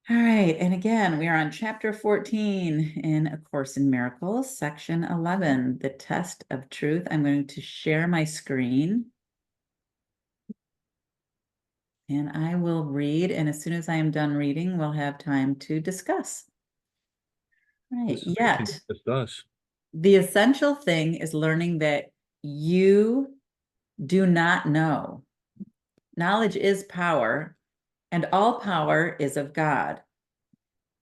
All right, and again, we are on chapter 14 in A Course in Miracles, section 11, the test of truth. I'm going to share my screen and I will read, and as soon as I am done reading, we'll have time to discuss. Right, yet Discuss. the essential thing is learning that you do not know. Knowledge is power, and all power is of God.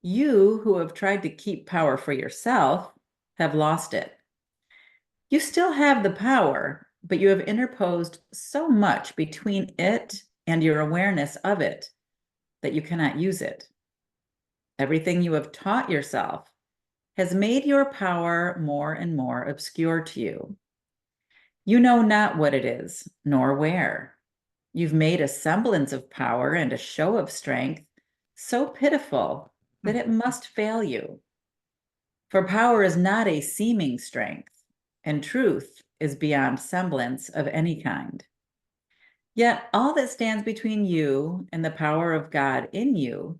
You who have tried to keep power for yourself have lost it. You still have the power, but you have interposed so much between it and your awareness of it that you cannot use it. Everything you have taught yourself has made your power more and more obscure to you. You know not what it is, nor where. You've made a semblance of power and a show of strength so pitiful that it must fail you. For power is not a seeming strength, and truth is beyond semblance of any kind. Yet all that stands between you and the power of God in you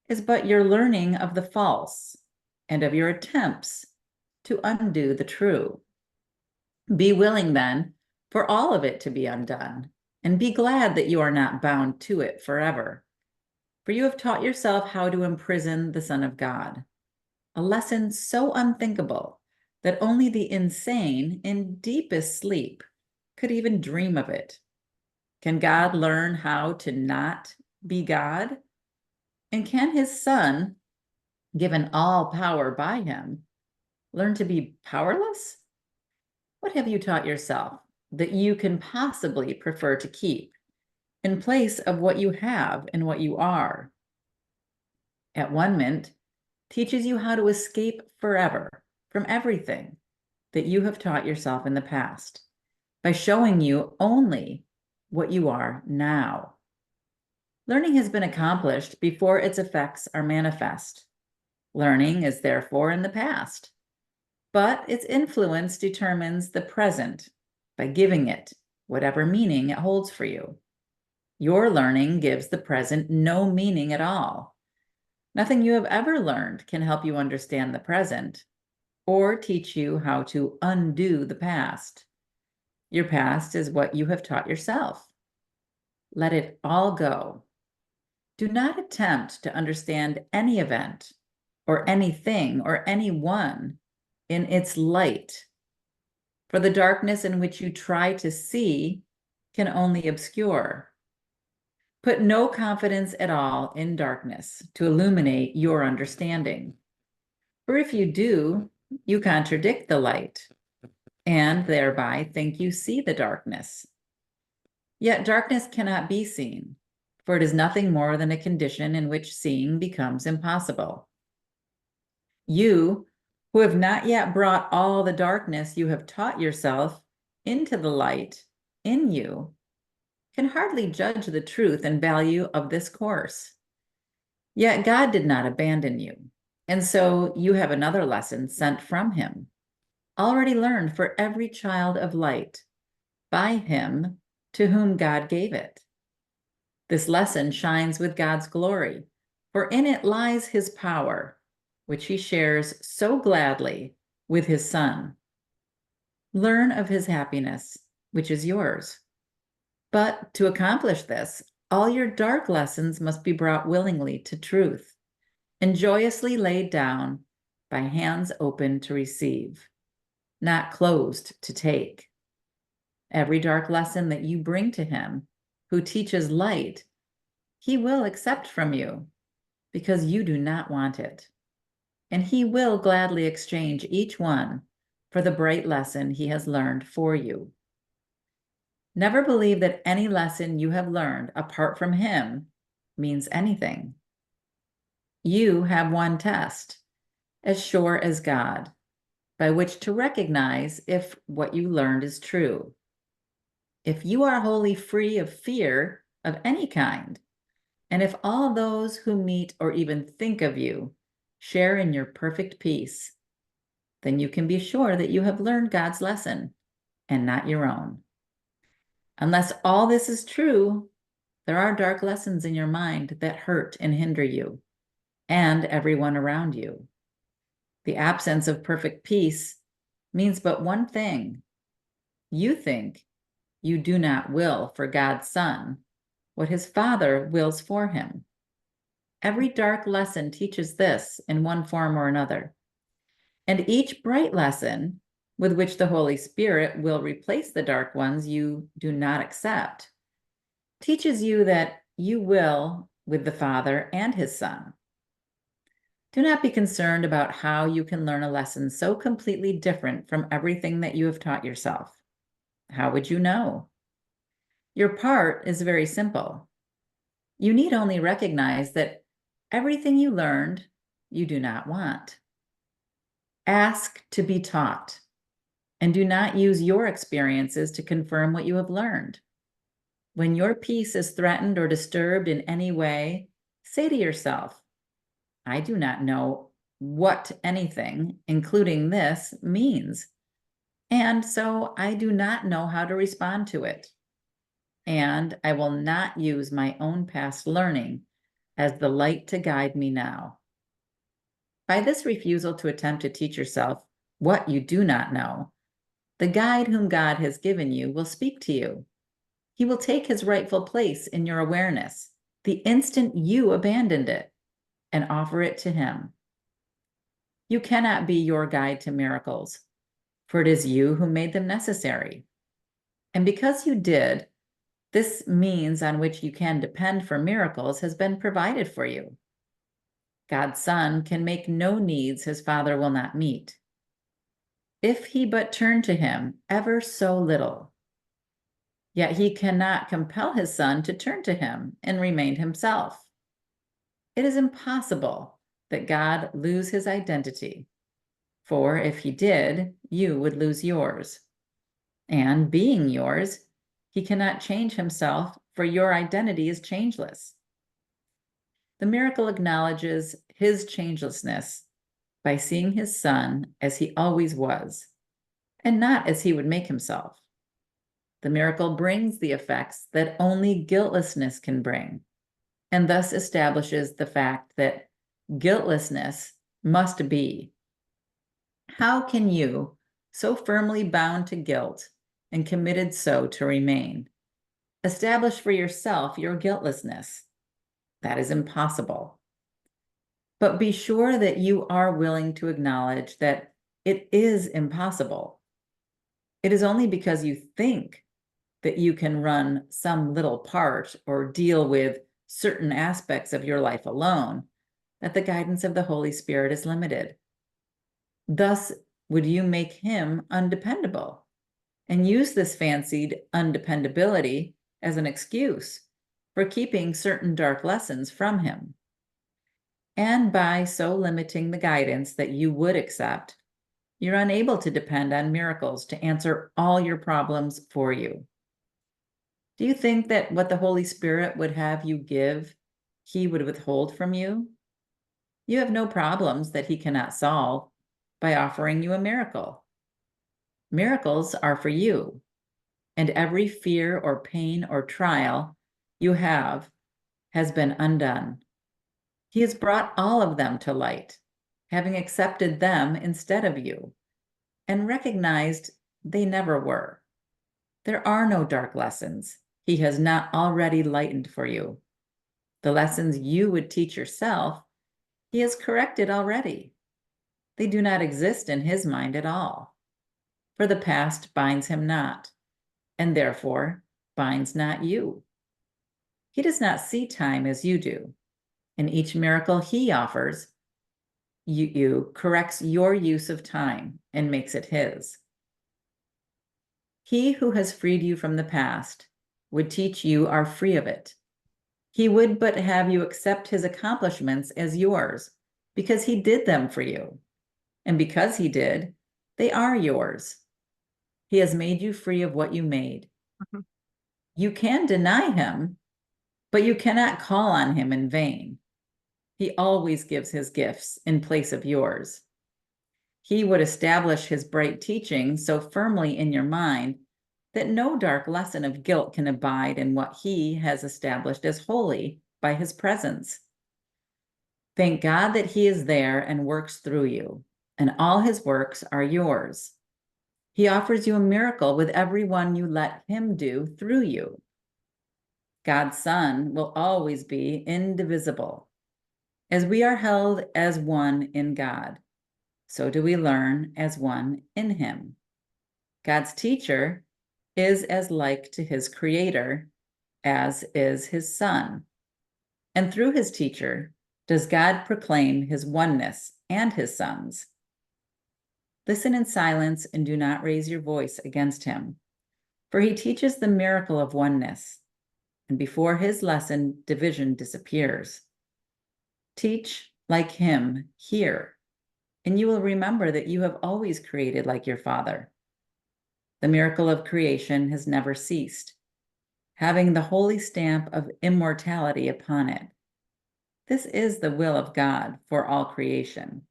is but your learning of the false and of your attempts to undo the true. Be willing then for all of it to be undone, and be glad that you are not bound to it forever. For you have taught yourself how to imprison the Son of God, a lesson so unthinkable that only the insane in deepest sleep could even dream of it. Can God learn how to not be God? And can his Son, given all power by him, learn to be powerless? What have you taught yourself that you can possibly prefer to keep in place of what you have and what you are? At one mint, teaches you how to escape forever from everything that you have taught yourself in the past by showing you only what you are now. Learning has been accomplished before its effects are manifest. Learning is therefore in the past, but its influence determines the present by giving it whatever meaning it holds for you. Your learning gives the present no meaning at all. Nothing you have ever learned can help you understand the present or teach you how to undo the past. Your past is what you have taught yourself. Let it all go. Do not attempt to understand any event or anything or anyone in its light, for the darkness in which you try to see can only obscure. Put no confidence at all in darkness to illuminate your understanding. For if you do, you contradict the light and thereby think you see the darkness. Yet darkness cannot be seen, for it is nothing more than a condition in which seeing becomes impossible. You, who have not yet brought all the darkness you have taught yourself into the light in you, can hardly judge the truth and value of this course. Yet God did not abandon you, and so you have another lesson sent from him, already learned for every child of light, by him to whom God gave it. This lesson shines with God's glory, for in it lies his power, which he shares so gladly with his Son. Learn of his happiness, which is yours. But to accomplish this, all your dark lessons must be brought willingly to truth and joyously laid down by hands open to receive, not closed to take. Every dark lesson that you bring to him, who teaches light, he will accept from you because you do not want it. And he will gladly exchange each one for the bright lesson he has learned for you. Never believe that any lesson you have learned apart from him means anything. You have one test, as sure as God, by which to recognize if what you learned is true. If you are wholly free of fear of any kind, and if all those who meet or even think of you share in your perfect peace, then you can be sure that you have learned God's lesson and not your own. Unless all this is true, there are dark lessons in your mind that hurt and hinder you. and everyone around you. The absence of perfect peace means but one thing. You think you do not will for God's Son what his Father wills for him. Every dark lesson teaches this in one form or another. And each bright lesson with which the Holy Spirit will replace the dark ones you do not accept teaches you that you will with the Father and his Son. Do not be concerned about how you can learn a lesson so completely different from everything that you have taught yourself. How would you know? Your part is very simple. You need only recognize that everything you learned, you do not want. Ask to be taught, and do not use your experiences to confirm what you have learned. When your peace is threatened or disturbed in any way, say to yourself, I do not know what anything, including this, means, and so I do not know how to respond to it. And I will not use my own past learning as the light to guide me now. By this refusal to attempt to teach yourself what you do not know, the guide whom God has given you will speak to you. He will take his rightful place in your awareness the instant you abandoned it and offer it to him. You cannot be your guide to miracles, for it is you who made them necessary. And because you did, this means on which you can depend for miracles has been provided for you. God's Son can make no needs his Father will not meet, if he but turn to him ever so little. Yet he cannot compel his Son to turn to him and remain himself. It is impossible that God lose his identity, for if he did, you would lose yours. And being yours, he cannot change himself, for your identity is changeless. The miracle acknowledges his changelessness by seeing his Son as he always was, and not as he would make himself. The miracle brings the effects that only guiltlessness can bring, and thus establishes the fact that guiltlessness must be. How can you, so firmly bound to guilt and committed so to remain, establish for yourself your guiltlessness? That is impossible. But be sure that you are willing to acknowledge that it is impossible. It is only because you think that you can run some little part or deal with certain aspects of your life alone that the guidance of the Holy Spirit is limited. Thus, would you make him undependable and use this fancied undependability as an excuse for keeping certain dark lessons from him? And by so limiting the guidance that you would accept, you're unable to depend on miracles to answer all your problems for you. Do you think that what the Holy Spirit would have you give, he would withhold from you? You have no problems that he cannot solve by offering you a miracle. Miracles are for you, and every fear or pain or trial you have has been undone. He has brought all of them to light, having accepted them instead of you, and recognized they never were. There are no dark lessons he has not already lightened for you. The lessons you would teach yourself, he has corrected already. They do not exist in his mind at all, for the past binds him not, and therefore binds not you. He does not see time as you do. In each miracle he offers, you corrects your use of time and makes it his. He who has freed you from the past would teach you are free of it. He would but have you accept his accomplishments as yours, because he did them for you. And because he did, they are yours. He has made you free of what you made. Mm-hmm. You can deny him, but you cannot call on him in vain. He always gives his gifts in place of yours. He would establish his bright teaching so firmly in your mind that no dark lesson of guilt can abide in what he has established as holy by his presence. Thank God that he is there and works through you, and all his works are yours. He offers you a miracle with every one you let him do through you. God's Son will always be indivisible. As we are held as one in God, so do we learn as one in him. God's teacher is as like to his creator as is his Son. And through his teacher does God proclaim his oneness and his Son's. Listen in silence and do not raise your voice against him, for he teaches the miracle of oneness, and before his lesson, division disappears. Teach like him here, and you will remember that you have always created like your Father. The miracle of creation has never ceased, having the holy stamp of immortality upon it. This is the will of God for all creation,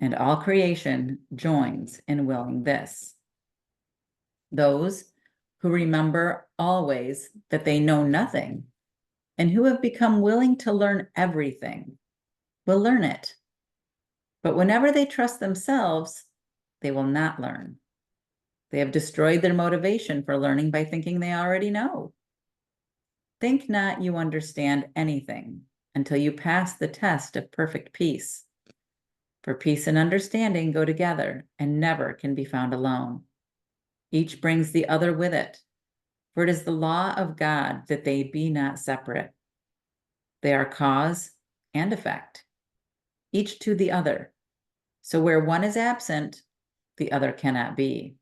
and all creation joins in willing this. Those who remember always that they know nothing and who have become willing to learn everything will learn it. But whenever they trust themselves, they will not learn. They have destroyed their motivation for learning by thinking they already know. Think not you understand anything until you pass the test of perfect peace. For peace and understanding go together and never can be found alone. Each brings the other with it, for it is the law of God that they be not separate. They are cause and effect, each to the other. So where one is absent, the other cannot be.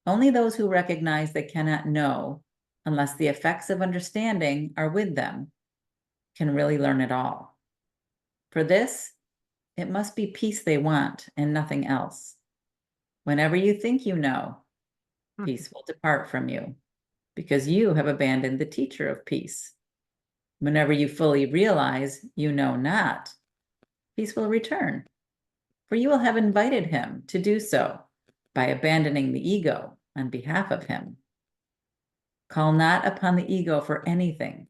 Only those who recognize they cannot know unless the effects of understanding are with them can really learn it all. For this, it must be peace they want and nothing else. Whenever you think you know, peace will depart from you because you have abandoned the teacher of peace. Whenever you fully realize you know not, peace will return, for you will have invited him to do so by abandoning the ego on behalf of him. Call not upon the ego for anything.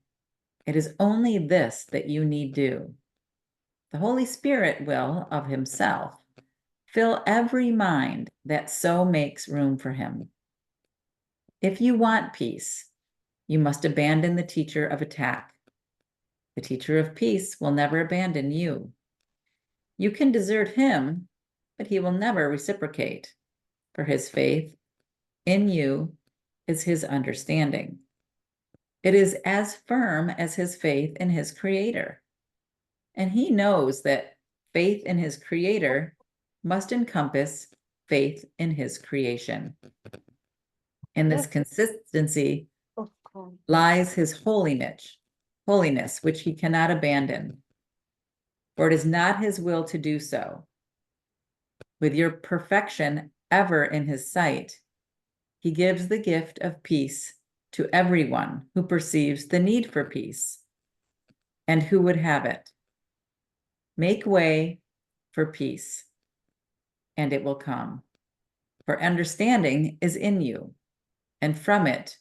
It is only this that you need do. The Holy Spirit will, of himself, fill every mind that so makes room for him. If you want peace, you must abandon the teacher of attack. The teacher of peace will never abandon you. You can desert him, but he will never reciprocate, for his faith in you is his understanding. It is as firm as his faith in his creator. And he knows that faith in his creator must encompass faith in his creation. In this consistency lies his holiness, which he cannot abandon, for it is not his will to do so. With your perfection ever in his sight, he gives the gift of peace to everyone who perceives the need for peace and who would have it. Make way for peace, and it will come. For understanding is in you, and from it,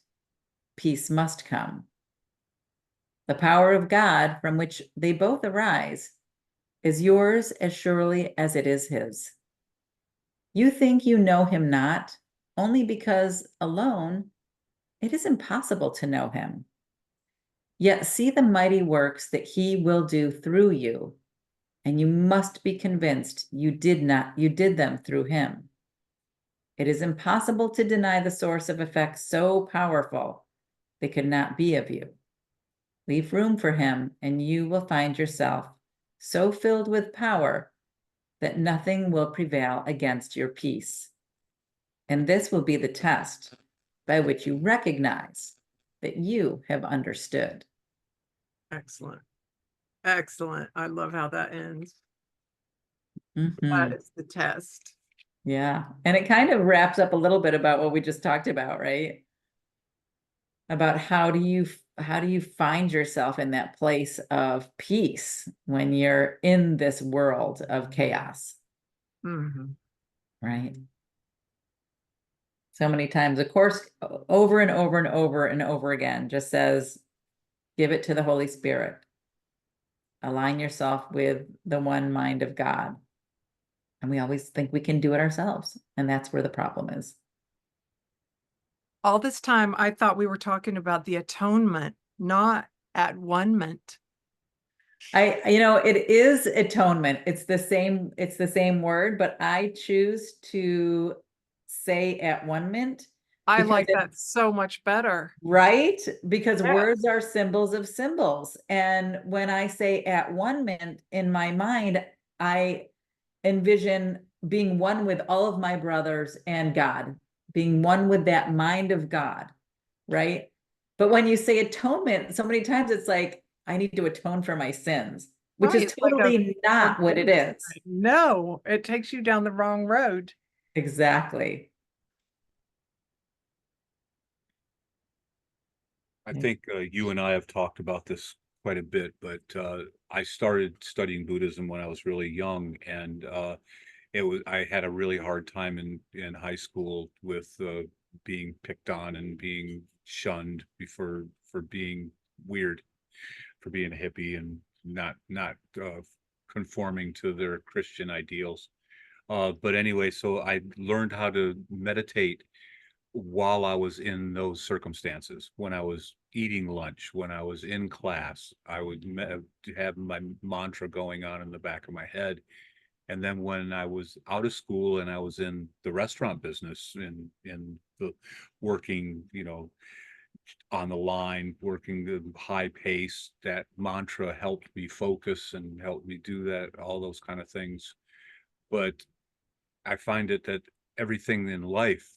peace must come. The power of God from which they both arise is yours as surely as it is his. You think you know him not, only because alone it is impossible to know him. Yet see the mighty works that he will do through you, and you must be convinced you did them through him. It is impossible to deny the source of effects so powerful they could not be of you. Leave room for him, and you will find yourself so filled with power that nothing will prevail against your peace. And this will be the test by which you recognize that you have understood. Excellent. Excellent. I love how that ends. Mm-hmm. That is the test. Yeah. And it kind of wraps up a little bit about what we just talked about, right? About how do you find yourself in that place of peace when you're in this world of chaos? Mm-hmm. Right? So many times, of course, over and over and over and over again, just says, give it to the Holy Spirit. align yourself with the one mind of God. And we always think we can do it ourselves. And that's where the problem is. All this time, I thought we were talking about the atonement, not at one-ment. It is atonement. It's the same word, but I choose to say at one mint I because like that so much better. right? Because Yeah. words are symbols of symbols. And when I say at one mint in my mind, I envision being one with all of my brothers and God, being one with that mind of God, right? But when you say atonement, so many times it's like, I need to atone for my sins, which Right. is It's like a totally not what it forgiveness is. thing. No, it takes you down the wrong road. Exactly. I think you and I have talked about this quite a bit, but I started studying Buddhism when I was really young, and I had a really hard time in high school with being picked on and being shunned for being weird, for being a hippie and not conforming to their Christian ideals. But anyway, so I learned how to meditate while I was in those circumstances. When I was eating lunch, when I was in class, I would have my mantra going on in the back of my head. And then when I was out of school and I was in the restaurant business, in the working, on the line, working the high pace, that mantra helped me focus and helped me do that, all those kind of things. But I find it that everything in life,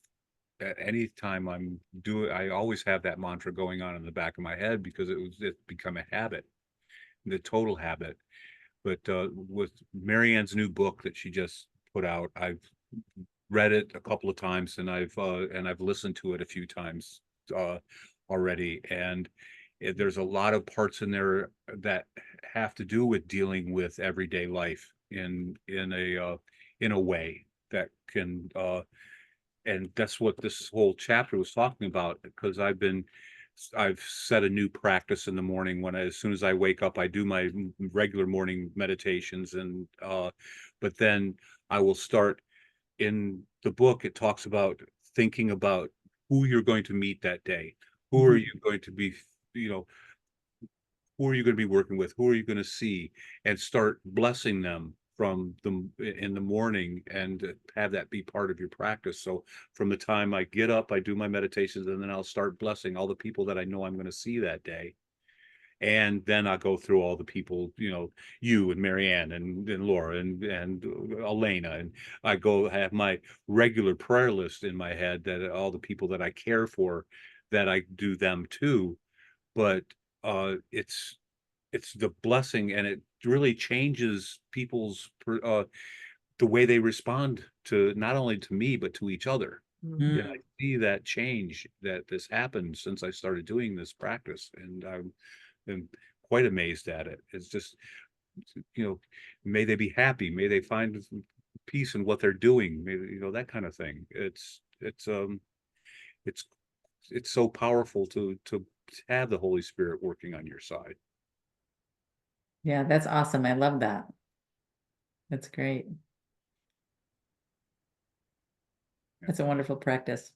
at any time I always have that mantra going on in the back of my head because it's become a habit, the total habit. But with Marianne's new book that she just put out, I've read it a couple of times and I've listened to it a few times uh, already. And there's a lot of parts in there that have to do with dealing with everyday life in a way that can and that's what this whole chapter was talking about, because I've set a new practice in the morning. As soon as I wake up, I do my regular morning meditations, and but then I will start. In the book, it talks about thinking about who you're going to meet that day. Who are Mhm. you going to be, you know, who are you going to be working with? Who are you going to see? And start blessing them from them in the morning, and have that be part of your practice. So from the time I get up, I do my meditations, and then I'll start blessing all the people that I know I'm going to see that day. And then I go through all the people, you and Marianne and Laura and Elena, and I go have my regular prayer list in my head, that all the people that I care for, that I do them too. But it's the blessing, and it really changes people's the way they respond to, not only to me but to each other. And I Mm. see that change, that this happened since I started doing this practice, and I'm quite amazed at it. It's just, you know may they be happy, may they find peace in what they're doing, maybe, that kind of thing. It's it's so powerful to have the Holy Spirit working on your side. Yeah, that's awesome. I love that. That's great. That's a wonderful practice.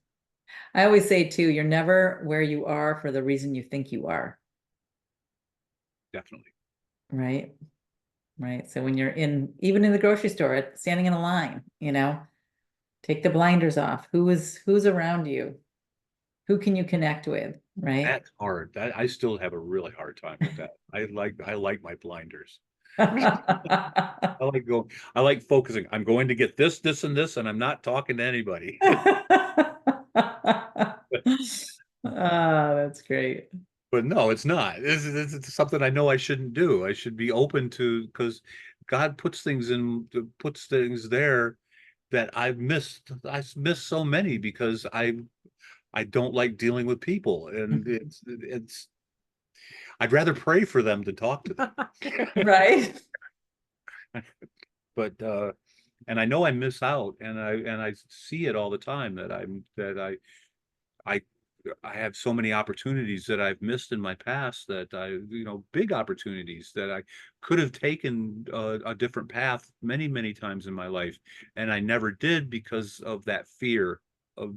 I always say too, you're never where you are for the reason you think you are, Definitely. right? Right. So when you're even in the grocery store, standing in a line, take the blinders off. Who's around you? Who can you connect with? Right. That's hard. I still have a really hard time with that. I like my blinders. I like going, I like focusing. I'm going to get this, and this, and I'm not talking to anybody. That's great. But no, it's not. It's something I know I shouldn't do. I should be open to, because God puts things there that I've missed. I've missed so many because I don't like dealing with people, and it's I'd rather pray for them than talk to them. Right. But and I know I miss out, and I see it all the time, that I I have so many opportunities that I've missed in my past that big opportunities that I could have taken a different path many, many times in my life. And I never did because of that fear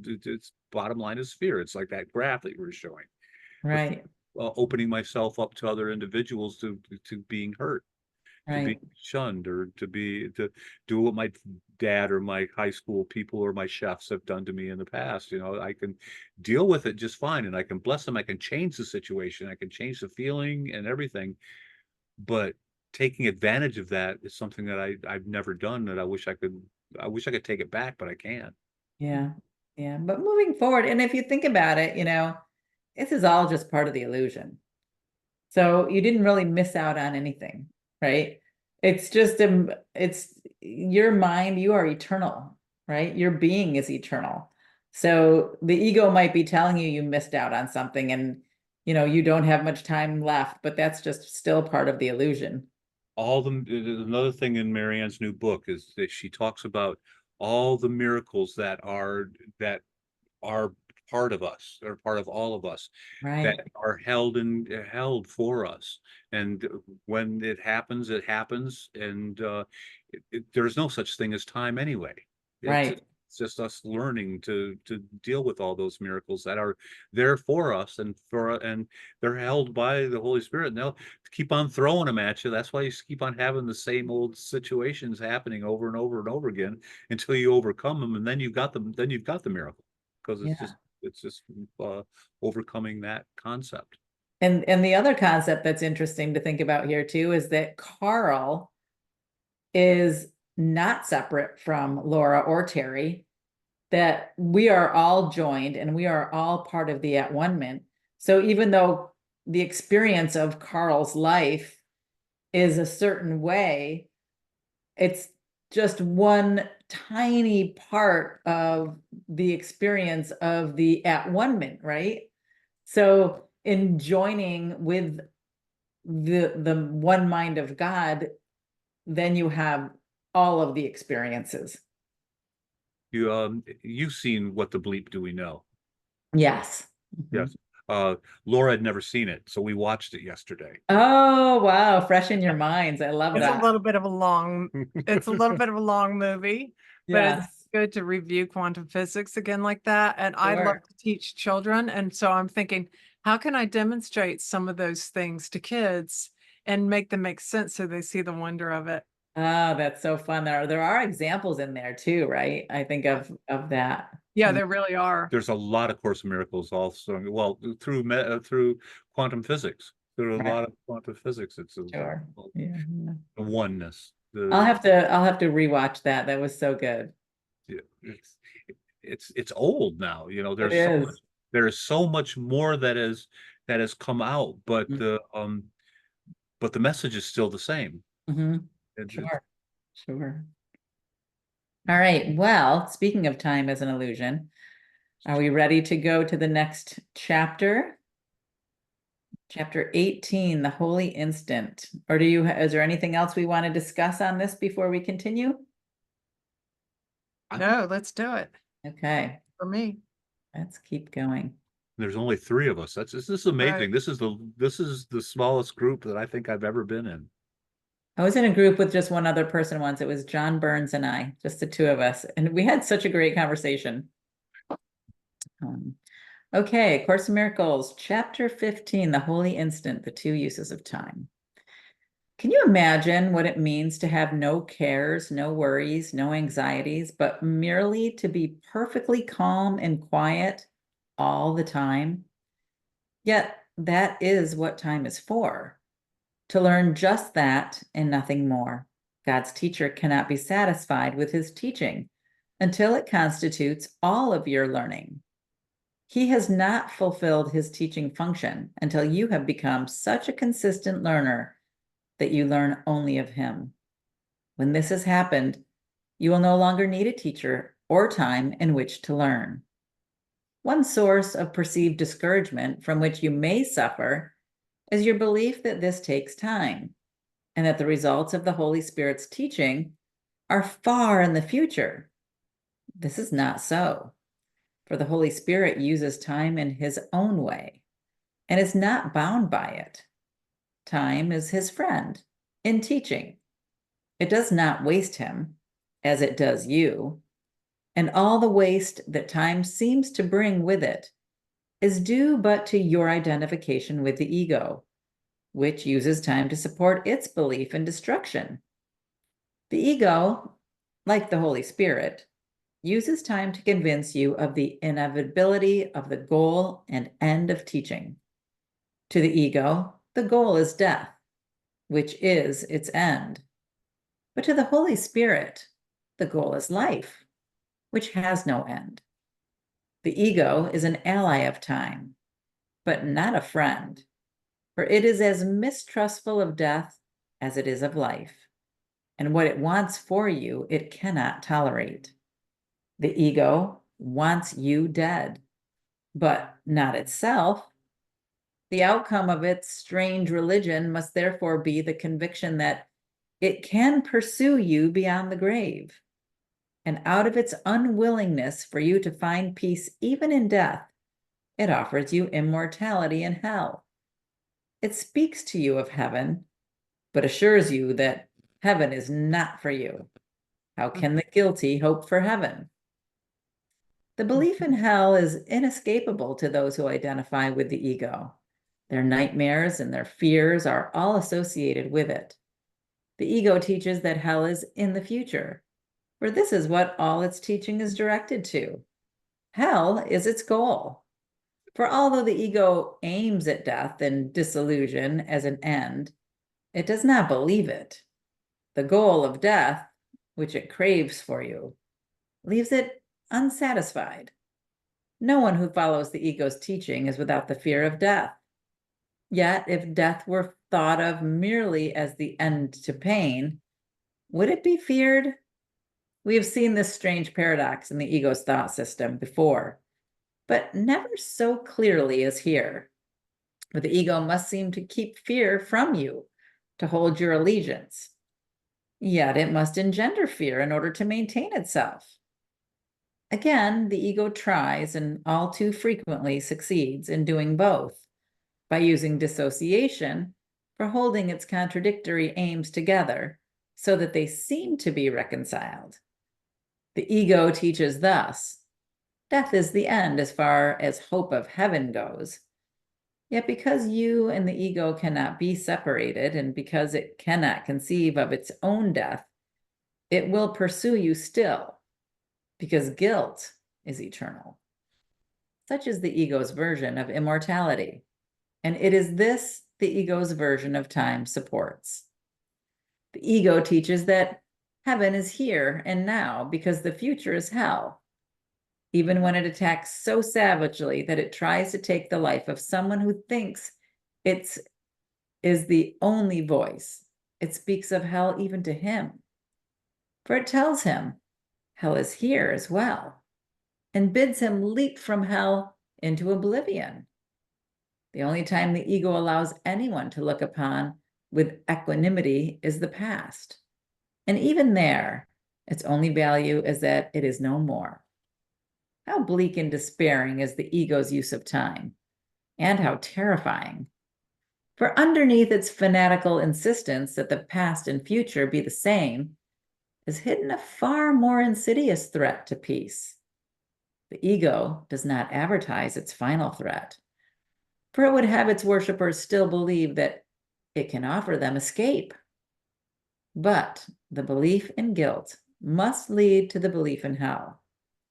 it's bottom line is fear. It's like that graph that you were showing, the Right, opening myself up to other individuals to being hurt, to be right. shunned, or to do what my dad or my high school people or my chefs have done to me in the past. I can deal with it just fine, and I can bless them. I can change the situation. I can change the feeling and everything. But taking advantage of that is something that I've never done, that I wish I could take it back, but I can't. Yeah, yeah. But moving forward, and if you think about it, this is all just part of the illusion. So you didn't really miss out on anything, right? It's just it's your mind, you are eternal, right? Your being is eternal. So the ego might be telling you you missed out on something and you don't have much time left, but that's just still part of the illusion. Another thing in Marianne's new book is that she talks about all the miracles that are part of us, are part of all of us, that Right, are held for us. And when it happens, and there's no such thing as time anyway. right. It's just us learning to deal with all those miracles that are there for us, and they're held by the Holy Spirit, and they'll keep on throwing them at you. That's why you keep on having the same old situations happening over and over and over again until you overcome them, and then you've got the miracle, because Yeah. it's just uh, overcoming that concept. And the other concept that's interesting to think about here too is that Carl is not separate from Laura or Terry, that we are all joined and we are all part of the at one-ment. So even though the experience of Carl's life is a certain way, it's just one tiny part of the experience of the at one-ment, right? So in joining with the one mind of God, then you have all of the experiences. You've seen What the Bleep Do We Know? Yes. Mhm. Yes. Uh, Laura had never seen it, so we watched it yesterday. Oh, wow. Fresh in your minds. I love It's a that. little bit of a long, it's a little bit of a long movie, but it's Yes, good to review quantum physics again like that. And I love sure. to teach children. And so I'm thinking, how can I demonstrate some of those things to kids and make them make sense so they see the wonder of it? Oh, that's so fun. There are examples in there too, right? I think of that. Yeah, Mm, there really are. There's a lot of Course in Miracles also. Well, through quantum physics. Through a right. lot of quantum physics. It's Sure. Yeah, yeah. a oneness. I'll have to rewatch that. That was so good. It's it's old now. It is. There is so much more that has come out, but the message is still the same. Mm-hmm. It's Sure. Sure. All right. Well, speaking of time as an illusion, are we ready to go to the next chapter? Chapter 18, the Holy Instant. Or is there anything else we want to discuss on this before we continue? No, let's do it Okay, for me. let's keep going. There's only three of us. This is Right. amazing. This is the smallest group that I think I've ever been in. I was in a group with just one other person once. It was John Burns and I, just the two of us, and we had such a great conversation. Um, okay, Course in Miracles, chapter 15, the Holy Instant, the two uses of time. Can you imagine what it means to have no cares, no worries, no anxieties, but merely to be perfectly calm and quiet all the time? Yet that is what time is for, to learn just that and nothing more. God's teacher cannot be satisfied with his teaching until it constitutes all of your learning. He has not fulfilled his teaching function until you have become such a consistent learner that you learn only of him. When this has happened, you will no longer need a teacher or time in which to learn. One source of perceived discouragement from which you may suffer is your belief that this takes time and that the results of the Holy Spirit's teaching are far in the future. This is not so. For the Holy Spirit uses time in his own way and is not bound by it. Time is his friend in teaching. It does not waste him as it does you. And all the waste that time seems to bring with it is due but to your identification with the ego, which uses time to support its belief in destruction. The ego, like the Holy Spirit, uses time to convince you of the inevitability of the goal and end of teaching. To the ego, the goal is death, which is its end. But to the Holy Spirit, the goal is life, which has no end. The ego is an ally of time, but not a friend, for it is as mistrustful of death as it is of life, and what it wants for you, it cannot tolerate. The ego wants you dead, but not itself. The outcome of its strange religion must therefore be the conviction that it can pursue you beyond the grave. And out of its unwillingness for you to find peace even in death, it offers you immortality in hell. It speaks to you of heaven, but assures you that heaven is not for you. How can the guilty hope for heaven? The belief in hell is inescapable to those who identify with the ego. Their nightmares and their fears are all associated with it. The ego teaches that hell is in the future, for this is what all its teaching is directed to. Hell is its goal. For although the ego aims at death and disillusion as an end, it does not believe it. The goal of death, which it craves for you, leaves it unsatisfied. No one who follows the ego's teaching is without the fear of death. Yet, if death were thought of merely as the end to pain, would it be feared? We have seen this strange paradox in the ego's thought system before, but never so clearly as here. But the ego must seem to keep fear from you, to hold your allegiance. Yet it must engender fear in order to maintain itself. Again, the ego tries and all too frequently succeeds in doing both by using dissociation for holding its contradictory aims together so that they seem to be reconciled. The ego teaches thus: death is the end as far as hope of heaven goes. Yet because you and the ego cannot be separated, and because it cannot conceive of its own death, it will pursue you still, because guilt is eternal. Such is the ego's version of immortality, and it is this the ego's version of time supports. The ego teaches that heaven is here and now because the future is hell, even when it attacks so savagely that it tries to take the life of someone who thinks it is the only voice. It speaks of hell even to him, for it tells him hell is here as well, and bids him leap from hell into oblivion. The only time the ego allows anyone to look upon with equanimity is the past. And even there, its only value is that it is no more. How bleak and despairing is the ego's use of time, and how terrifying. For underneath its fanatical insistence that the past and future be the same is hidden a far more insidious threat to peace. The ego does not advertise its final threat, for it would have its worshippers still believe that it can offer them escape. But the belief in guilt must lead to the belief in hell,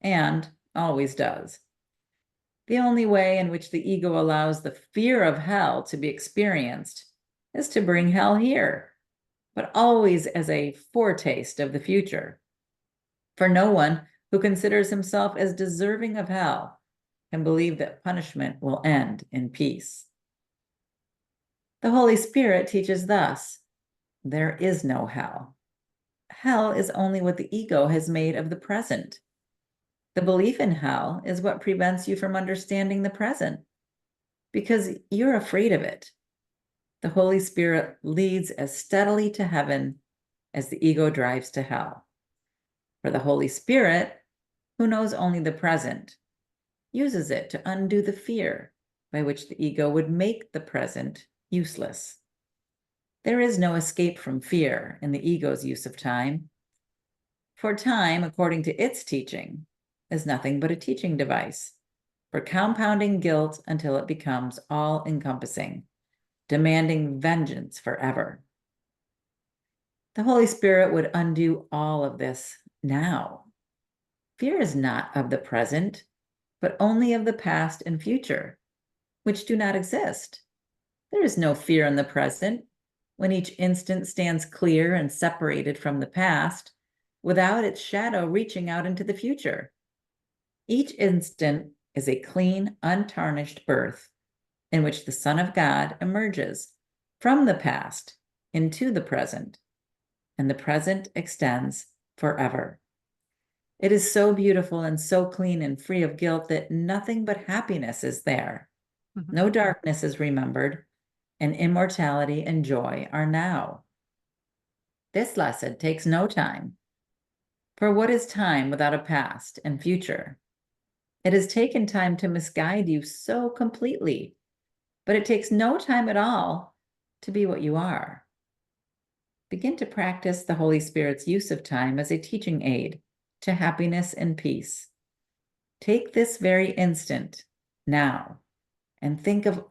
and always does. The only way in which the ego allows the fear of hell to be experienced is to bring hell here, but always as a foretaste of the future. For no one who considers himself as deserving of hell can believe that punishment will end in peace. The Holy Spirit teaches thus: there is no hell. Hell is only what the ego has made of the present. The belief in hell is what prevents you from understanding the present, because you're afraid of it. The Holy Spirit leads as steadily to heaven as the ego drives to hell. For the Holy Spirit, who knows only the present, uses it to undo the fear by which the ego would make the present useless. There is no escape from fear in the ego's use of time. For time, according to its teaching, is nothing but a teaching device for compounding guilt until it becomes all-encompassing, demanding vengeance forever. The Holy Spirit would undo all of this now. Fear is not of the present, but only of the past and future, which do not exist. There is no fear in the present, when each instant stands clear and separated from the past, without its shadow reaching out into the future. Each instant is a clean, untarnished birth in which the Son of God emerges from the past into the present, and the present extends forever. It is so beautiful and so clean and free of guilt that nothing but happiness is there. No darkness is remembered, and immortality and joy are now. This lesson takes no time. For what is time without a past and future? It has taken time to misguide you so completely, but it takes no time at all to be what you are. Begin to practice the Holy Spirit's use of time as a teaching aid to happiness and peace. Take this very instant, now, and think of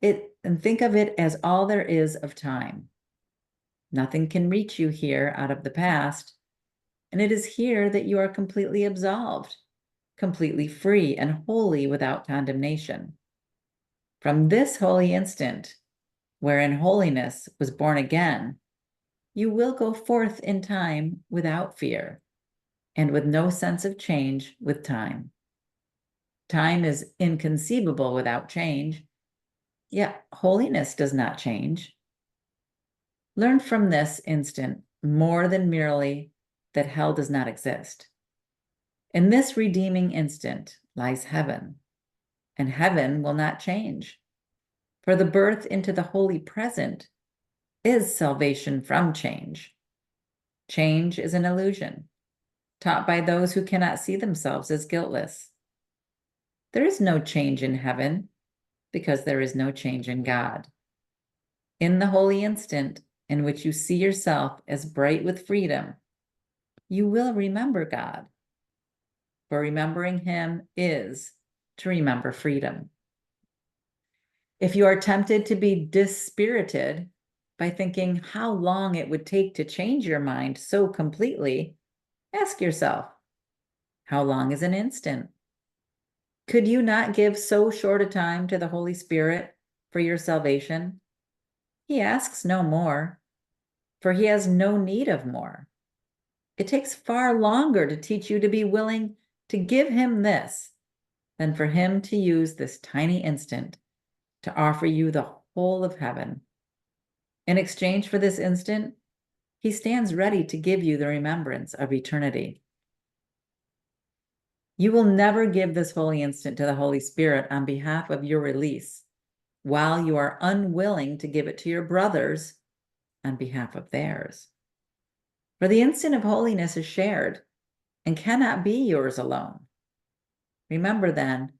it as all there is of time. Nothing can reach you here out of the past, and it is here that you are completely absolved, completely free and wholly without condemnation. From this holy instant, wherein holiness was born again, you will go forth in time without fear, and with no sense of change with time. Time is inconceivable without change, yet holiness does not change. Learn from this instant more than merely that hell does not exist. In this redeeming instant lies heaven, and heaven will not change. For the birth into the holy present is salvation from change. Change is an illusion, taught by those who cannot see themselves as guiltless. There is no change in heaven because there is no change in God. In the holy instant in which you see yourself as bright with freedom, you will remember God. For remembering Him is to remember freedom. If you are tempted to be dispirited by thinking how long it would take to change your mind so completely, ask yourself, how long is an instant? Could you not give so short a time to the Holy Spirit for your salvation? He asks no more, for He has no need of more. It takes far longer to teach you to be willing to give Him this than for Him to use this tiny instant to offer you the whole of heaven. In exchange for this instant, He stands ready to give you the remembrance of eternity. You will never give this holy instant to the Holy Spirit on behalf of your release, while you are unwilling to give it to your brothers on behalf of theirs. For the instant of holiness is shared and cannot be yours alone. Remember then,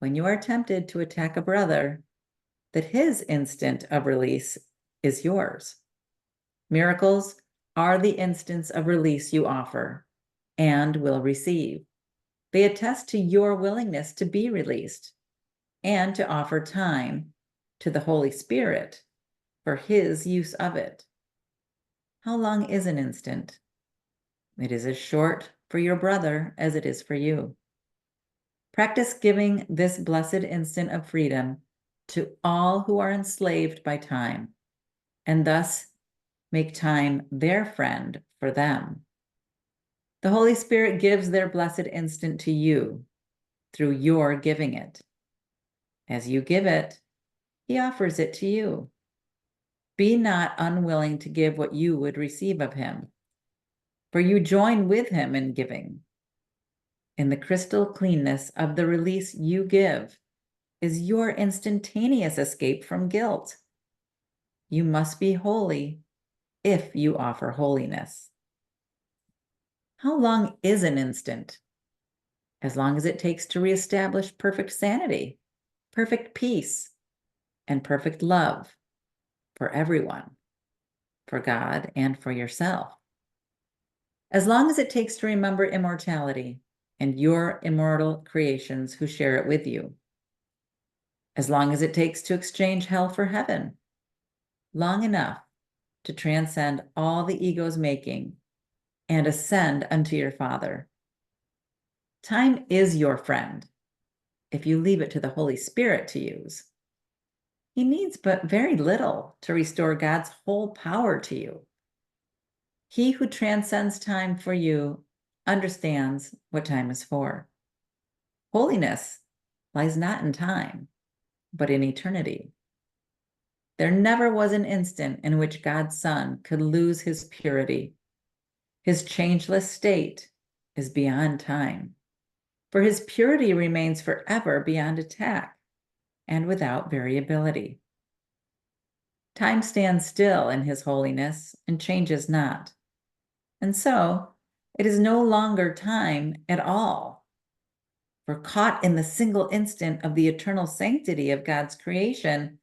when you are tempted to attack a brother, that his instant of release is yours. Miracles are the instants of release you offer and will receive. They attest to your willingness to be released and to offer time to the Holy Spirit for His use of it. How long is an instant? It is as short for your brother as it is for you. Practice giving this blessed instant of freedom to all who are enslaved by time, and thus make time their friend for them. The Holy Spirit gives their blessed instant to you through your giving it. As you give it, He offers it to you. Be not unwilling to give what you would receive of Him, for you join with Him in giving. In the crystal cleanness of the release you give is your instantaneous escape from guilt. You must be holy if you offer holiness. How long is an instant? as long as it takes to reestablish perfect sanity, perfect peace, and perfect love for everyone, for God and for yourself. As long as it takes to remember immortality and your immortal creations who share it with you. As long as it takes to exchange hell for heaven, long enough to transcend all the ego's making and ascend unto your Father. Time is your friend, if you leave it to the Holy Spirit to use. He needs but very little to restore God's whole power to you. He who transcends time for you understands what time is for. Holiness lies not in time, but in eternity. There never was an instant in which God's Son could lose his purity. His changeless state is beyond time, for his purity remains forever beyond attack and without variability. Time stands still in his holiness and changes not. And so it is no longer time at all. For caught in the single instant of the eternal sanctity of God's creation,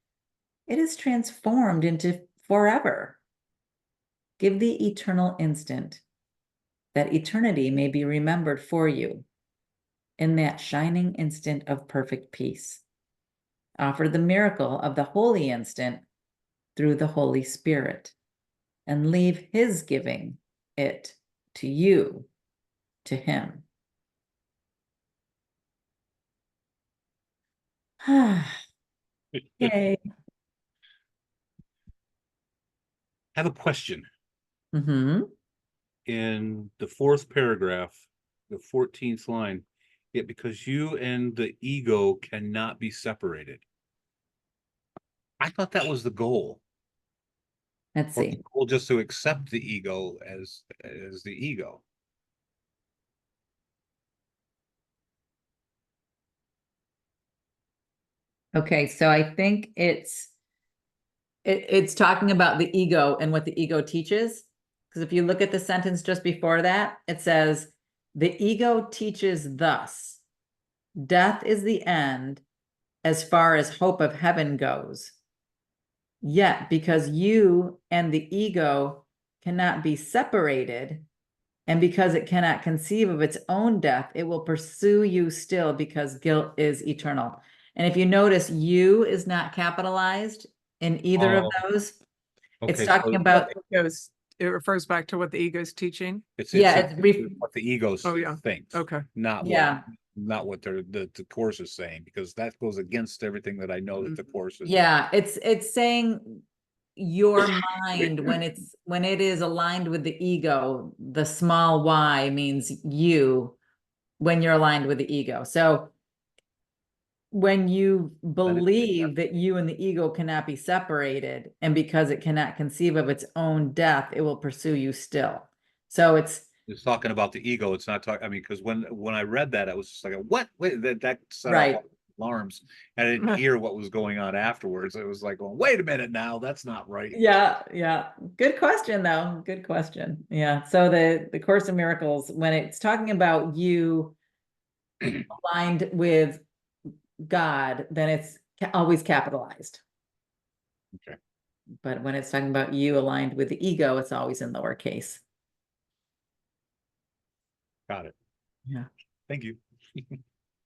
it is transformed into forever. Give the eternal instant, that eternity may be remembered for you in that shining instant of perfect peace. Offer the miracle of the holy instant through the Holy Spirit, and leave his giving it to you, to him. Yay. I have a question. Mm-hmm. In the fourth paragraph, the 14th line, yet because you and the ego cannot be separated. I thought that was the goal. Let's Or see. the goal just to accept the ego as the ego. Okay, so I think it's talking about the ego and what the ego teaches. Because if you look at the sentence just before that, it says, the ego teaches thus, death is the end as far as hope of heaven goes. Yet, because you and the ego cannot be separated, and because it cannot conceive of its own death, it will pursue you still because guilt is eternal. And if you notice, you is not capitalized in either of those. It's Okay, talking so about, It refers back to what the ego's teaching. yeah, what the ego Oh, yeah. thinks, Okay. not yeah, what the course is saying, because that goes against everything that I know that the course is. yeah. It's saying your mind when it is aligned with the ego, the small y means you when you're aligned with the ego. So when you believe that you and the ego cannot be separated, and because it cannot conceive of its own death, it will pursue you still. So it's talking about the ego. It's not talking. I mean, because when I read that, I was just like, "What? Wait, that set right. off alarms." And I didn't hear what was going on afterwards. It was like, "Well, wait a minute now. That's not right." Yeah. Good question, though. Good question. Yeah. So the Course in Miracles, when it's talking about you aligned with God, then it's always capitalized. Okay, But when it's talking about you aligned with the ego, it's always in lowercase. got it. Yeah. Thank you.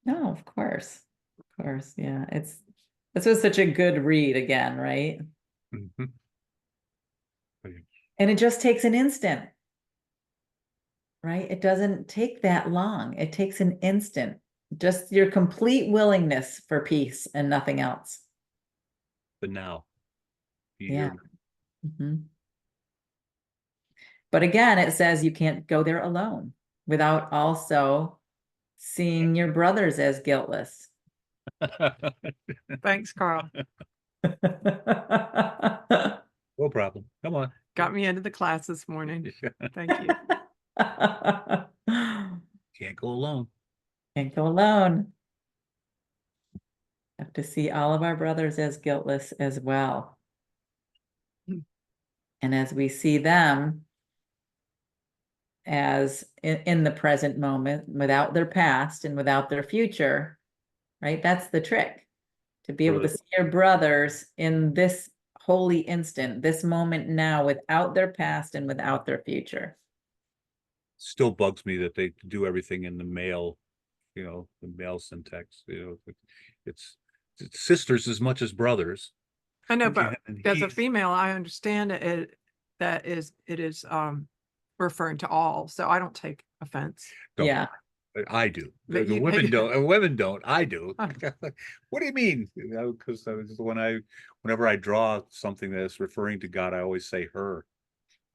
No, of course. Of course. Yeah. This was such a good read again, right? Mhm. And it just takes an instant, right? It doesn't take that long. It takes an instant. Just your complete willingness for peace and nothing else. But now, you Yeah. hear me? Mhm. But again, it says you can't go there alone without also seeing your brothers as guiltless. Thanks, Carl. No problem. Come on. Got me into the class this morning. Thank you. Can't go alone. Can't go alone. Have to see all of our brothers as guiltless as well. And as we see them, as in the present moment without their past and without their future, right? That's the trick, to be able to Right. see your brothers in this holy instant, this moment now, without their past and without their future. Still bugs me that they do everything in the male, the male syntax, it's sisters as much as brothers. I know, And but and as a he's, female, I understand it is referring to all, so I don't take offense. don't, Yeah. I do. But The you, women don't, and women don't. I do. Huh. What do you mean? Because whenever I draw something that's referring to God, I always say her.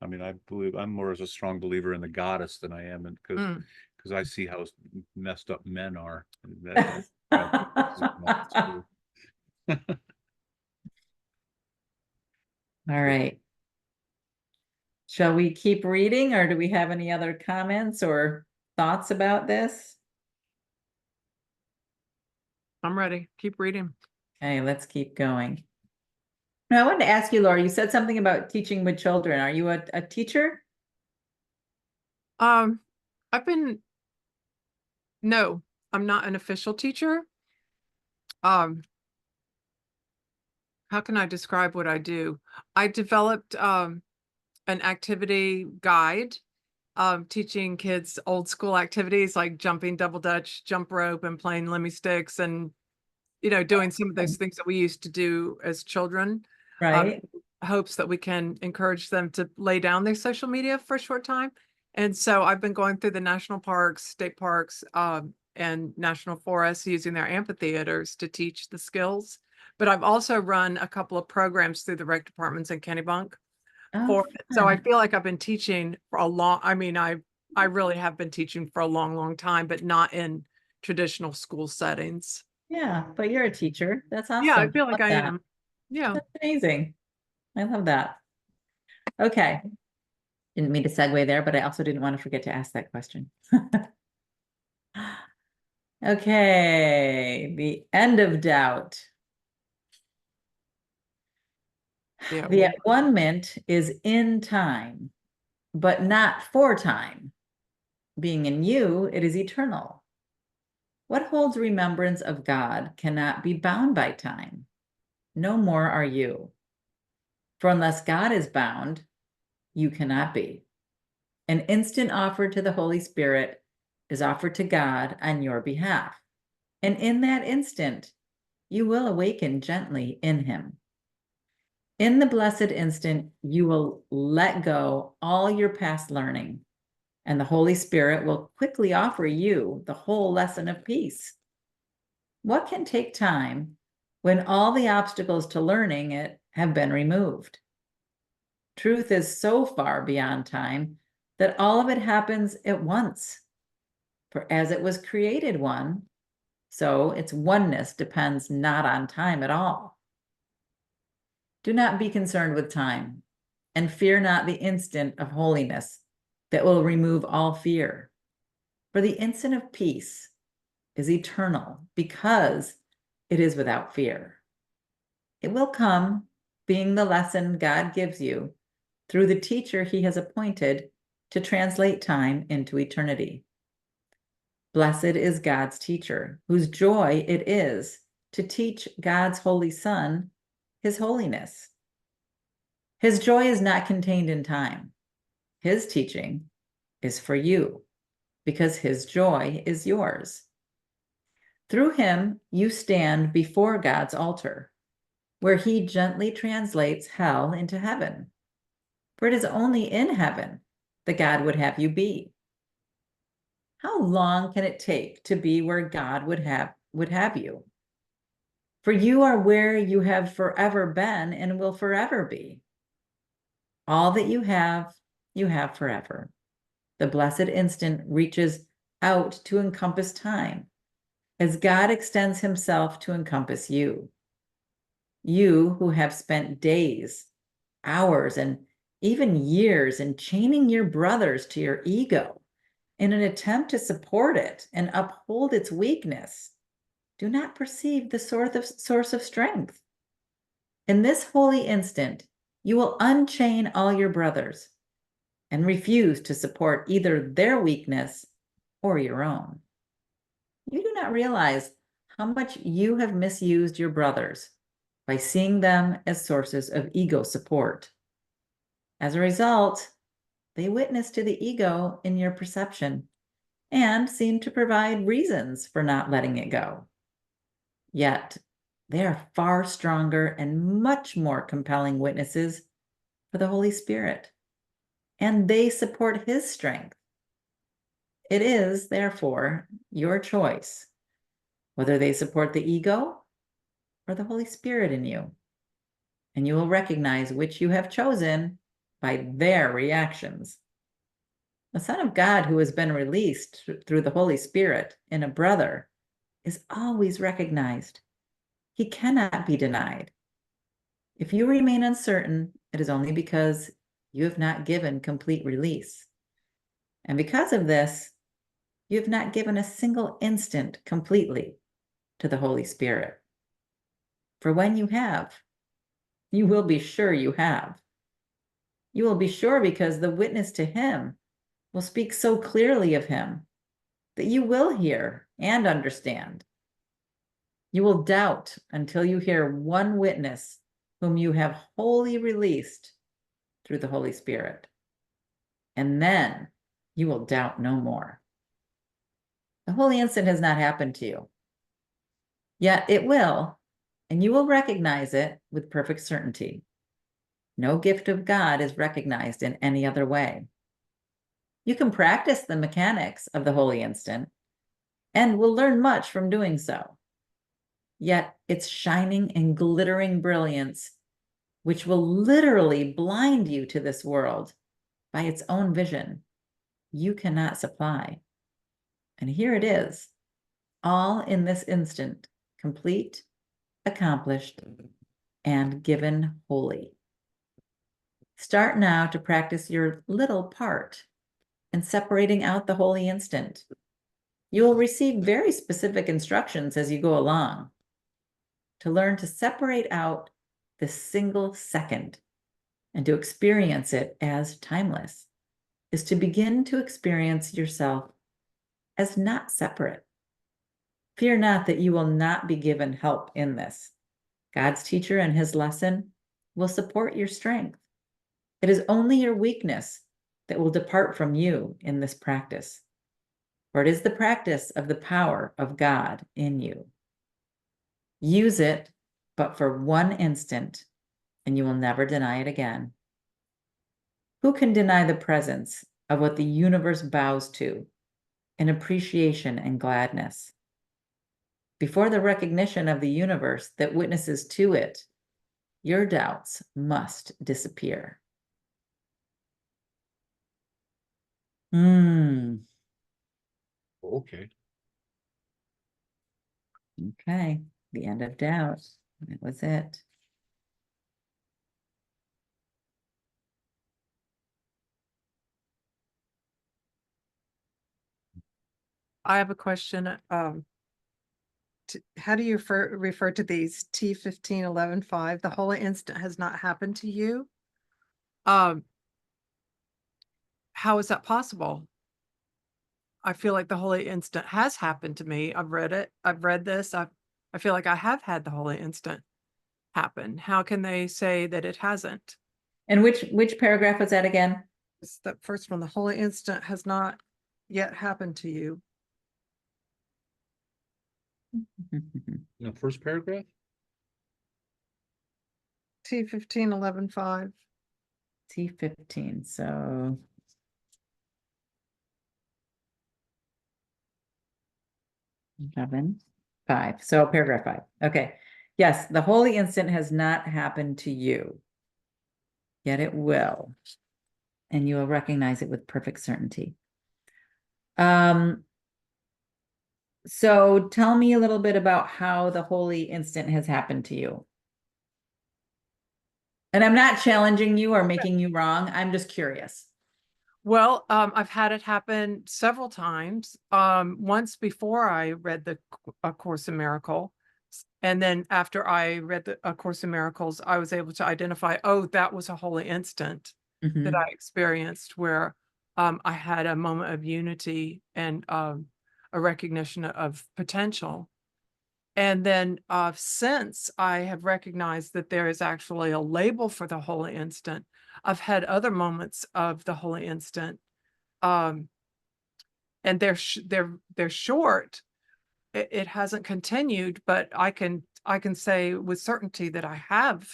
I mean, I believe I'm more as a strong believer in the goddess than I am in, because Mm. I see how messed up men are. And that pisses me off too. All right. Shall we keep reading, or do we have any other comments or thoughts about this? I'm ready. Keep reading. Okay, let's keep going. Now, I wanted to ask you, Laura, you said something about teaching with children. Are you a teacher? Um, I've been no, I'm not an official teacher. Um, how can I describe what I do? I developed an activity guide, teaching kids old school activities like jumping double dutch, jump rope, and playing lemmy sticks, and doing some of those things that we used to do as children. Right. Hopes that we can encourage them to lay down their social media for a short time. And so I've been going through the national parks, state parks, and national forests using their amphitheaters to teach the skills. But I've also run a couple of programs through the rec departments in Kennebunk Oh, for it. So I fun. feel like I've been teaching for a long, I mean, I really have been teaching for a long, long time, but not in traditional school settings. Yeah, but you're a teacher. That's Yeah, I awesome. feel I like love I that. am. Yeah. That's amazing. I love that. Okay. Didn't mean to segue there, but I also didn't want to forget to ask that question. Okay, the end of doubt. Yeah. The at one mint is in time, but not for time. Being in you, it is eternal. What holds remembrance of God cannot be bound by time. No more are you. For unless God is bound, you cannot be. An instant offered to the Holy Spirit is offered to God on your behalf. And in that instant, you will awaken gently in Him. In the blessed instant, you will let go all your past learning, and the Holy Spirit will quickly offer you the whole lesson of peace. What can take time when all the obstacles to learning it have been removed? Truth is so far beyond time that all of it happens at once. For as it was created one, so its oneness depends not on time at all. Do not be concerned with time, and fear not the instant of holiness that will remove all fear. For the instant of peace is eternal because it is without fear. It will come, being the lesson God gives you through the teacher He has appointed to translate time into eternity. Blessed is God's teacher, whose joy it is to teach God's holy Son His holiness. His joy is not contained in time. His teaching is for you because His joy is yours. Through Him, you stand before God's altar, where He gently translates hell into heaven. For it is only in heaven that God would have you be. How long can it take to be where God would have you? For you are where you have forever been and will forever be. All that you have forever. The blessed instant reaches out to encompass time as God extends Himself to encompass you. You who have spent days, hours, and even years in chaining your brothers to your ego in an attempt to support it and uphold its weakness, do not perceive the source of strength. In this holy instant, you will unchain all your brothers, and refuse to support either their weakness or your own. You do not realize how much you have misused your brothers by seeing them as sources of ego support. As a result, they witness to the ego in your perception and seem to provide reasons for not letting it go. Yet, they are far stronger and much more compelling witnesses for the Holy Spirit, and they support His strength. It is, therefore, your choice whether they support the ego or the Holy Spirit in you, and you will recognize which you have chosen by their reactions. The Son of God who has been released through the Holy Spirit in a brother is always recognized. He cannot be denied. If you remain uncertain, it is only because you have not given complete release. And because of this, you have not given a single instant completely to the Holy Spirit. For when you have, you will be sure you have. You will be sure because the witness to Him will speak so clearly of Him that you will hear and understand. You will doubt until you hear one witness whom you have wholly released through the Holy Spirit. And then you will doubt no more. The holy instant has not happened to you. Yet it will, and you will recognize it with perfect certainty. No gift of God is recognized in any other way. You can practice the mechanics of the holy instant and will learn much from doing so. Yet its shining and glittering brilliance, which will literally blind you to this world by its own vision, you cannot supply. And here it is, all in this instant, complete, accomplished, and given wholly. Start now to practice your little part in separating out the holy instant. You will receive very specific instructions as you go along to learn to separate out this single second and to experience it as timeless is to begin to experience yourself as not separate. Fear not that you will not be given help in this. God's teacher and His lesson will support your strength. It is only your weakness that will depart from you in this practice, for it is the practice of the power of God in you. Use it, but for one instant, and you will never deny it again. Who can deny the presence of what the universe bows to in appreciation and gladness? Before the recognition of the universe that witnesses to it, your doubts must disappear. Okay. Okay, the end of doubt. That was it. I have a question. How do you refer to these T1511.5? The holy instant has not happened to you. How is that possible? I feel like the holy instant has happened to me. I've read it. I've read this. I feel like I have had the holy instant happen. How can they say that it hasn't? And which paragraph was that again? It's the first one. The holy instant has not yet happened to you. The first paragraph? T1511.5. T15, so 11.5. So paragraph 5. Okay. Yes, the holy instant has not happened to you, yet it will, and you will recognize it with perfect certainty. So tell me a little bit about how the holy instant has happened to you. And I'm not challenging you or making you wrong. I'm just curious. Well, I've had it happen several times. Once before I read A Course in Miracles, and then after I read A Course in Miracles, I was able to identify, oh, that was a holy instant. that Mhm. I experienced where I had a moment of unity and a recognition of potential. And then since I have recognized that there is actually a label for the holy instant, I've had other moments of the holy instant, um, and they're short. It hasn't continued, but I can say with certainty that I have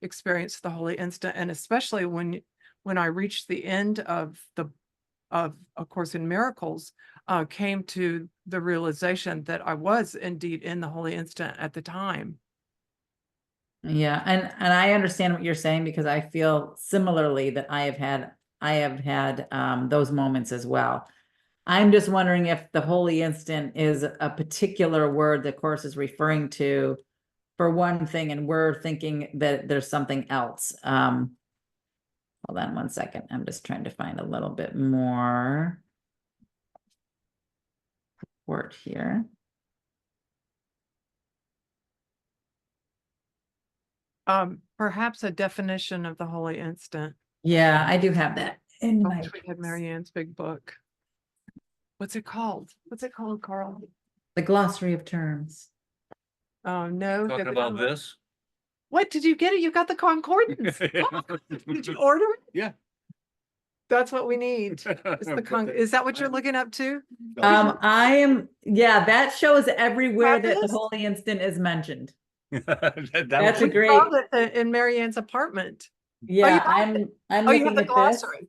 experienced the holy instant, and especially when I reached the end of of Course in Miracles, came to the realization that I was indeed in the holy instant at the time. Yeah, and I understand what you're saying because I feel similarly that I have had those moments as well. I'm just wondering if the holy instant is a particular word the course is referring to for one thing, and we're thinking that there's something else. Hold on one second. I'm just trying to find a little bit more word here. Perhaps a definition of the holy instant. Yeah, I do have that in I my. wish we had Marianne's big book. What's it called? What's it called, Carl? The glossary of terms. Oh, no. Talking about this? What, did you get it? You got the concordance. Did you order it? Yeah. That's what we need. Is that what you're looking up to? Yeah, that shows everywhere that the Fabulous. holy instant is mentioned. That That's was a great, Found it in Marianne's apartment. yeah, have I'm Oh, you looking have the at this. glossary.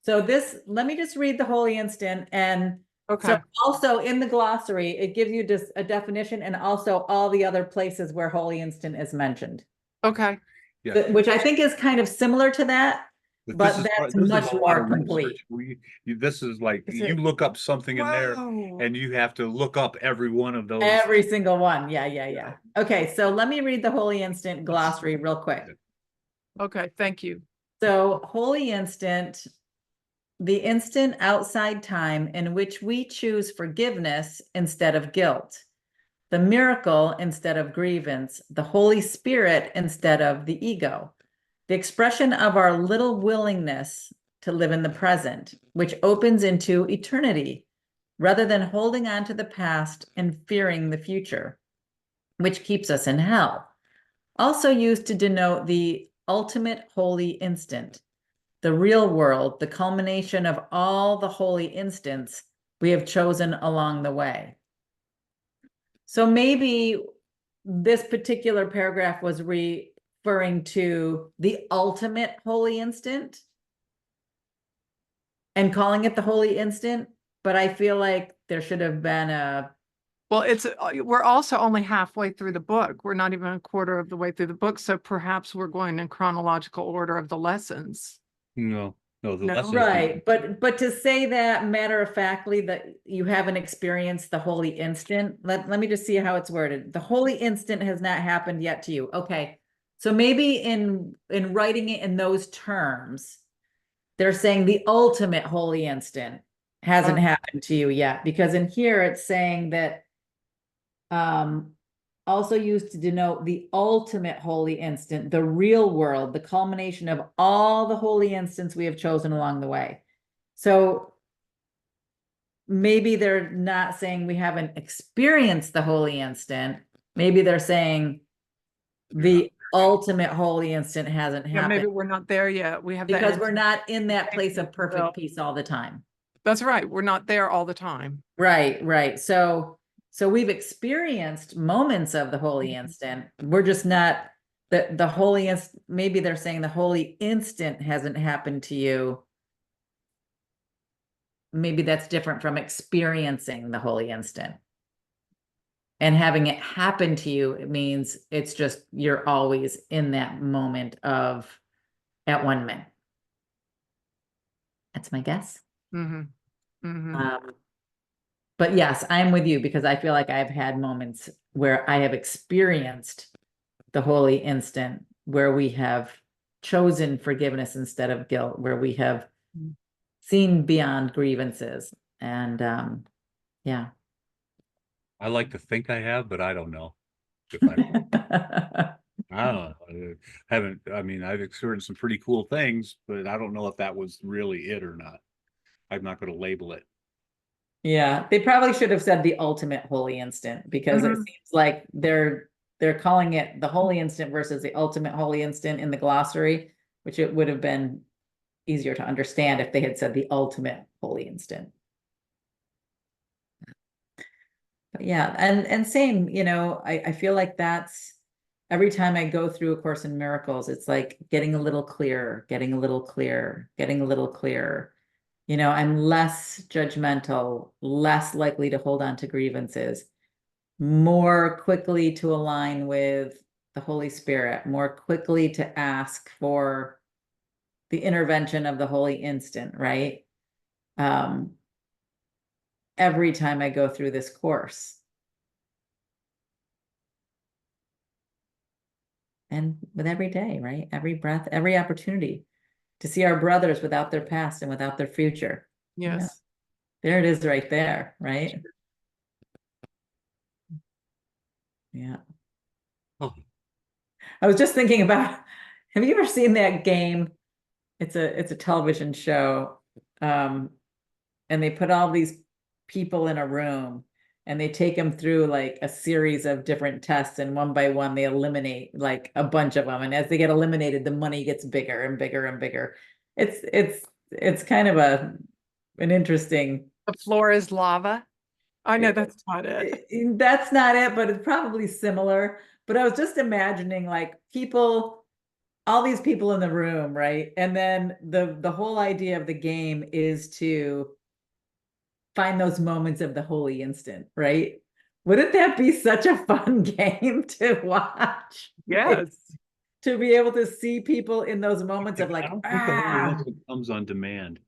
So this, let me just read the holy instant, and so Okay. also in the glossary, it gives you just a definition and also all the other places where holy instant is mentioned. Okay. Yeah. Which I think is kind of similar to that, but this is that's this is much a lot more of complete. research. This is like, Is you it- look up something in there Wow. and you have to look up every one of those. Every single one. Yeah. Okay, so let me read the holy instant glossary real quick. Okay, thank you. So holy instant, the instant outside time in which we choose forgiveness instead of guilt, the miracle instead of grievance, the Holy Spirit instead of the ego, the expression of our little willingness to live in the present, which opens into eternity, rather than holding on to the past and fearing the future, which keeps us in hell. Also used to denote the ultimate holy instant, the real world, the culmination of all the holy instants we have chosen along the way. So maybe this particular paragraph was referring to the ultimate holy instant and calling it the holy instant, but I feel like there should have been a. Well, we're also only halfway through the book. We're not even a quarter of the way through the book, so perhaps we're going in chronological order of the lessons. No, the No? lessons. Right, but to say that matter of factly that you haven't experienced the holy instant, let me just see how it's worded. The holy instant has not happened yet to you. Okay, so maybe in writing it in those terms, they're saying the ultimate holy instant hasn't happened to you yet, because in here it's saying that also used to denote the ultimate holy instant, the real world, the culmination of all the holy instants we have chosen along the way. So maybe they're not saying we haven't experienced the holy instant. Maybe they're saying the ultimate holy instant hasn't Yeah, maybe happened we're not there yet. We have because we're not in that place of Well, perfect peace all the time. That's right. We're not there all the time. Right. So we've experienced moments of the holy instant. We're just not the holy instant. Maybe they're saying the holy instant hasn't happened to you. Maybe that's different from experiencing the holy instant. And having it happen to you, it means it's just you're always in that moment of at one minute. That's my guess. But yes, I'm with you because I feel like I've had moments where I have experienced the holy instant, where we have chosen forgiveness instead of guilt, where we have seen beyond grievances. And yeah. I like to think I have, but I don't know if I I don't know. I mean, I've experienced some pretty cool things, but I don't know if that was really it or not. I'm not going to label it. Yeah, they probably should have said the ultimate holy instant, because it Mhm. seems like they're calling it the holy instant versus the ultimate holy instant in the glossary, which it would have been easier to understand if they had said the ultimate holy instant. But yeah, and same, I feel like that's every time I go through A Course in Miracles, it's like getting a little clearer, getting a little clearer, getting a little clearer. I'm less judgmental, less likely to hold on to grievances, more quickly to align with the Holy Spirit, more quickly to ask for the intervention of the holy instant, right? Every time I go through this course. And with every day, right? Every breath, every opportunity to see our brothers without their past and without their future. Yes. There it is right there, right? Yeah. Oh, I was just thinking about, have you ever seen that game? It's a television show. And they put all these people in a room and they take them through like a series of different tests, and one by one they eliminate like a bunch of them, and as they get eliminated the money gets bigger and bigger and bigger. It's kind of an interesting. The floor is lava. I know that's not it. That's not it, but it's probably similar. But I was just imagining like people, all these people in the room, right? And then the whole idea of the game is to find those moments of the holy instant, right? Wouldn't that be such a fun game to watch? Like, Yes. to be able to see people in those moments of I like, don't think the Holy ah, Instant comes on demand.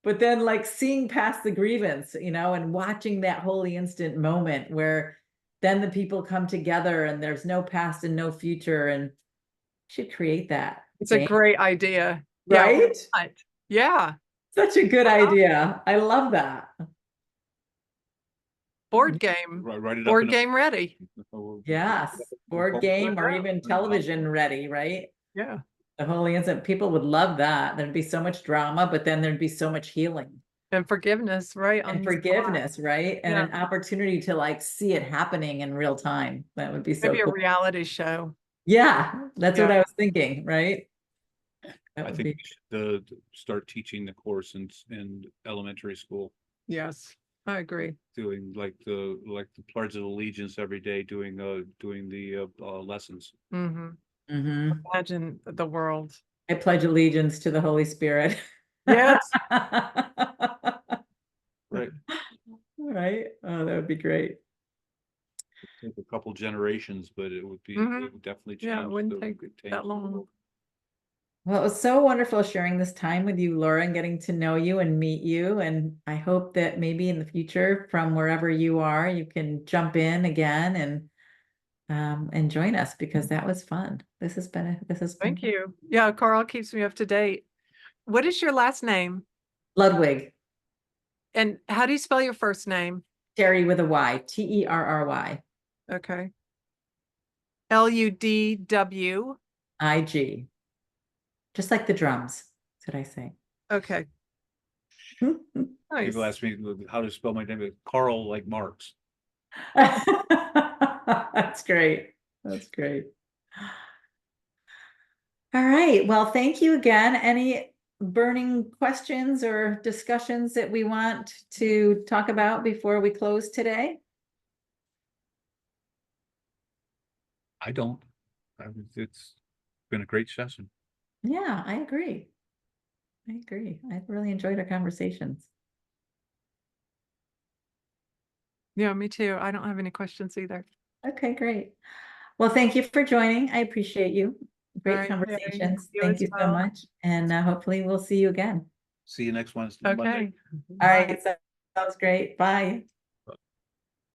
but then like seeing past the grievance, and watching that holy instant moment where then the people come together and there's no past and no future, and should create that It's a game, great idea. Yeah. Why right? not? Yeah. Such a good idea. I love that. Board game. Write it up Board in game ready. Yes, board game or even Yeah. television ready, right? Yeah. The holy instant, people would love that. There'd be so much drama, but then there'd be so much healing And forgiveness, right? On and the spot. forgiveness, right? And Yeah. an opportunity to like see it happening in real time. That would be so Maybe a cool. reality show. Yeah, that's what Yeah. I was thinking, right? That I would think be, we should start teaching the course in elementary school, Yes. I agree. doing like the Pledge of Allegiance every day, doing the lessons. Mm-hmm. Mhm. Imagine the world. I pledge allegiance to the Holy Spirit. Yes. Right. Right? Oh, that would be great. Take a couple generations, but it would definitely Yeah, it change. wouldn't take that long. Well, it was so wonderful sharing this time with you, Laura, and getting to know you and meet you. And I hope that maybe in the future, from wherever you are, you can jump in again and join us, because that was fun. This has been Thank you. Yeah, Carl keeps me up to date. What is your last name? Ludwig, And how do you spell your first name? Terry with a Y, Terry. Okay. Ludw. IG. Just like the drums. That's what I say. Okay. Nice. People ask me how to spell my name. Carl, like Marx. That's great. That's great. All right. Well, thank you again. Any burning questions or discussions that we want to talk about before we close today? I don't. It's been a great session. Yeah, I agree. I agree. I've really enjoyed our conversations. Yeah, me too. I don't have any questions either. Okay, great. Well, thank you for joining. I appreciate you. All Great right, Terry, conversations. you Thank as you so well. much. And hopefully we'll see you again. See you next Wednesday. Okay. Monday. All right. Sounds great. Bye.